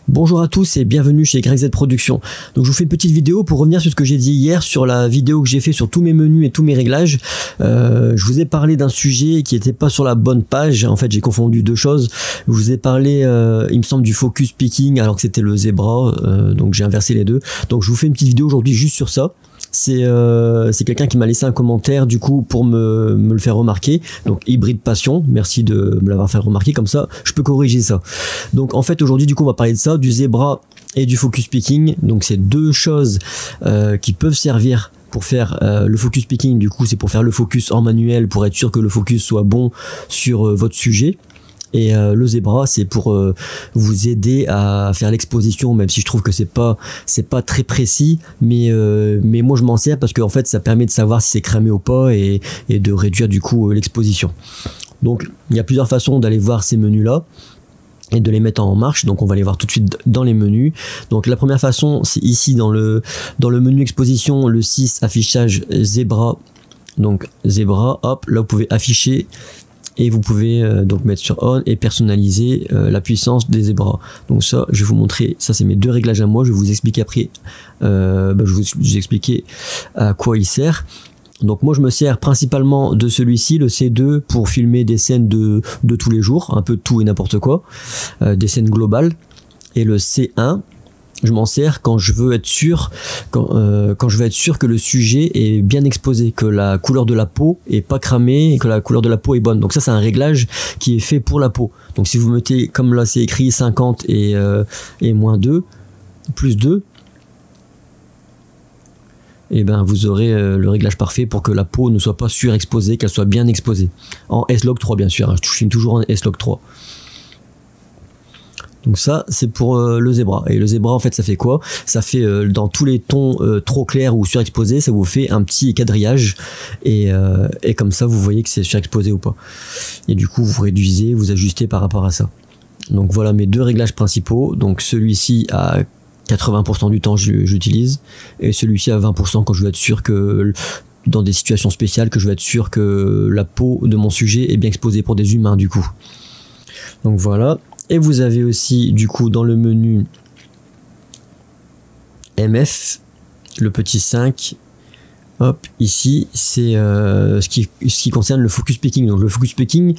Bonjour à tous et bienvenue chez GregZ Productions. Donc je vous fais une petite vidéo pour revenir sur ce que j'ai dit hier sur la vidéo que j'ai fait sur tous mes menus et tous mes réglages. Je vous ai parlé d'un sujet qui n'était pas sur la bonne page. En fait, j'ai confondu deux choses. Je vous ai parlé, il me semble, du focus picking alors que c'était le zebra. Donc j'ai inversé les deux. Donc je vous fais une petite vidéo aujourd'hui juste sur ça. C'est quelqu'un qui m'a laissé un commentaire du coup pour me le faire remarquer. Donc Hybride Passion, merci de me l'avoir fait remarquer, comme ça je peux corriger ça. Donc en fait aujourd'hui du coup on va parler de ça, du zebra et du focus picking. Donc c'est deux choses qui peuvent servir pour faire le focus picking. Du coup c'est pour faire le focus en manuel, pour être sûr que le focus soit bon sur votre sujet. Et le zebra c'est pour vous aider à faire l'exposition, même si je trouve que c'est pas très précis, mais moi je m'en sers parce qu'en fait ça permet de savoir si c'est cramé ou pas et de réduire du coup l'exposition. Donc il y a plusieurs façons d'aller voir ces menus là et de les mettre en marche. Donc on va les voir tout de suite dans les menus. Donc la première façon c'est ici dans le menu exposition, le 6 affichage zebra. Donc zebra, hop, là vous pouvez afficher et vous pouvez donc mettre sur on et personnaliser la puissance des zebras. Donc ça je vais vous montrer, ça c'est mes deux réglages à moi, je vais vous expliquer après, je vais vous expliquer à quoi il sert. Donc moi je me sers principalement de celui-ci, le C2, pour filmer des scènes de tous les jours, un peu tout et n'importe quoi, des scènes globales. Et le C1 je m'en sers quand je veux être sûr, quand je veux être sûr que le sujet est bien exposé, que la couleur de la peau est pas cramée et que la couleur de la peau est bonne. Donc ça c'est un réglage qui est fait pour la peau. Donc si vous mettez, comme là c'est écrit 50 et moins 2, plus 2, et ben vous aurez le réglage parfait pour que la peau ne soit pas surexposée, qu'elle soit bien exposée. En S-Log 3 bien sûr, hein, je filme toujours en S-Log 3. Donc ça c'est pour le zebra. Et le zebra en fait ça fait quoi? Ça fait dans tous les tons trop clairs ou surexposés, ça vous fait un petit quadrillage et comme ça vous voyez que c'est surexposé ou pas. Et du coup vous réduisez, vous ajustez par rapport à ça. Donc voilà mes deux réglages principaux. Donc celui-ci à 80% du temps j'utilise et celui-ci à 20% quand je veux être sûr que dans des situations spéciales, que je veux être sûr que la peau de mon sujet est bien exposée pour des humains du coup. Donc voilà. Et vous avez aussi du coup dans le menu MF le petit 5, hop, ici c'est ce qui concerne le focus picking. Donc le focus picking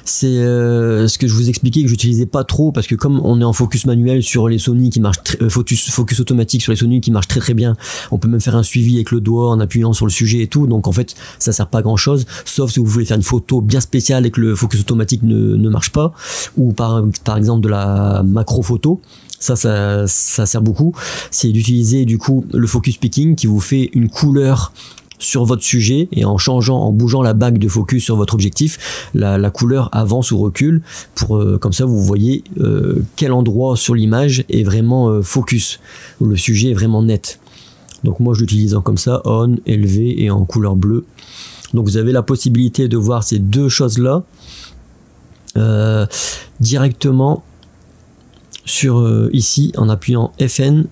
c'est ce que je vous expliquais que j'utilisais pas trop parce que comme on est en focus manuel sur les Sony qui marche focus automatique sur les Sony qui marche très bien, on peut même faire un suivi avec le doigt en appuyant sur le sujet et tout. Donc en fait ça sert pas à grand chose, sauf si vous voulez faire une photo bien spéciale et que le focus automatique ne marche pas, ou par exemple de la macro photo. Ça sert beaucoup, c'est d'utiliser du coup le focus picking qui vous fait une couleur sur votre sujet et en bougeant la bague de focus sur votre objectif, la couleur avance ou recule pour comme ça vous voyez quel endroit sur l'image est vraiment focus, où le sujet est vraiment net. Donc moi je l'utilise comme ça, on, élevé et en couleur bleue. Donc vous avez la possibilité de voir ces deux choses là directement sur ici en appuyant FN.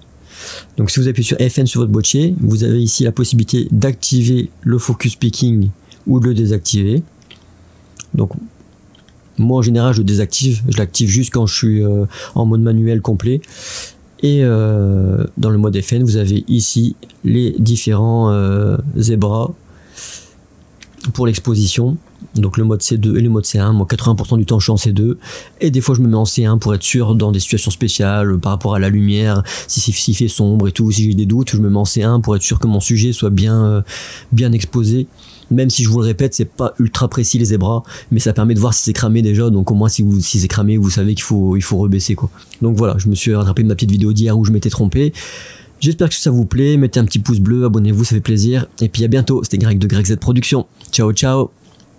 Donc si vous appuyez sur FN sur votre boîtier, vous avez ici la possibilité d'activer le focus picking ou de le désactiver. Donc moi en général je le désactive, je l'active juste quand je suis en mode manuel complet. Et dans le mode FN vous avez ici les différents zebras pour l'exposition. Donc le mode C2 et le mode C1, moi 80% du temps je suis en C2 et des fois je me mets en C1 pour être sûr dans des situations spéciales par rapport à la lumière, s'il fait sombre et tout, si j'ai des doutes je me mets en C1 pour être sûr que mon sujet soit bien exposé. Même si je vous le répète c'est pas ultra précis les zebras, mais ça permet de voir si c'est cramé déjà, donc au moins si c'est cramé vous savez qu'il faut rebaisser quoi. Donc voilà, je me suis rattrapé de ma petite vidéo d'hier où je m'étais trompé. J'espère que ça vous plaît, mettez un petit pouce bleu, abonnez-vous, ça fait plaisir. Et puis à bientôt, c'était Greg de GregZ Productions. Ciao ciao.